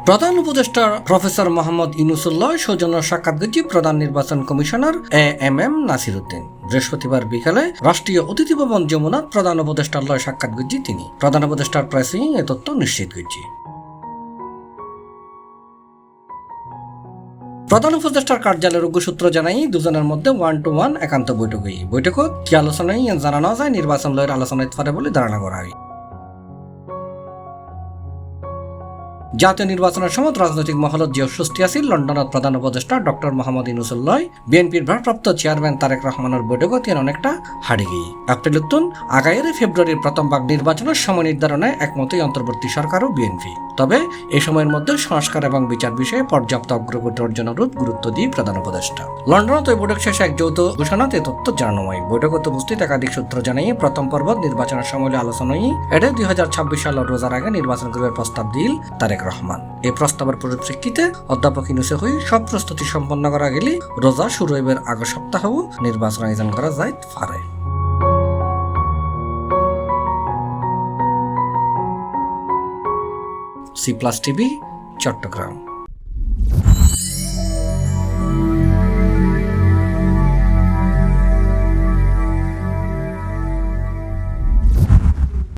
প্রধান উপদেষ্টা প্রফেসর মোহাম্মদ ইউনূসুল্লাহ সৌজন্য সাক্ষাৎ করছি প্রধান নির্বাচন কমিশনার এএমএম নাসির উদ্দিন। বৃহস্পতিবার বিকালে রাষ্ট্রীয় অতিথি ভবন যমুনাত প্রধান উপদেষ্টার লয় সাক্ষাৎ করছি তিনি। প্রধান উপদেষ্টার প্রেসিং এ তথ্য নিশ্চিত করছি। প্রধান উপদেষ্টার কার্যালয়ের সূত্র জানাই দুজনের মধ্যে 1-to-1 একান্ত বৈঠক হই। বৈঠকত কি আলোচনায় জানানো যায় নির্বাচন লয়ের আলোচনায় পারে বলে ধারণা করা হয়। জাতীয় নির্বাচনের সময় রাজনৈতিক মহলত যে অস্বস্তি আছিল লন্ডনত প্রধান উপদেষ্টা ডক্টর মোহাম্মদ ইউনূসুল্লাহ বিএনপির ভারপ্রাপ্ত চেয়ারম্যান তারেক রহমানের বৈঠকত অনেকটা হারিয়ে গিয়ে এপ্রিল উত্তন আগামী ফেব্রুয়ারির প্রথম ভাগ নির্বাচনের সময় নির্ধারণে একমতই অন্তর্বর্তী সরকার ও বিএনপি। তবে এই সময়ের মধ্যে সংস্কার এবং বিচার বিষয়ে পর্যাপ্ত অগ্রগতি অর্জনের গুরুত্ব দিয়ে প্রধান উপদেষ্টা। লন্ডনত ওই বৈঠক শেষে এক যৌথ ঘোষণাতে তথ্য জানানো হয়। বৈঠকত উপস্থিত একাধিক সূত্র জানিয়ে প্রথম পর্ব নির্বাচনের সময় আলোচনায় এটা 2026 সালের রোজার আগে নির্বাচন করার প্রস্তাব দিল তারেক রহমান। এই প্রস্তাবের পরিপ্রেক্ষিতে অধ্যাপক ইউনূসে হয়ে সব প্রস্তুতি সম্পন্ন করা গেলে রোজা শুরু হইবার আগের সপ্তাহেও নির্বাচন আয়োজন করা যায় পারে। C+ TV, Chittagong.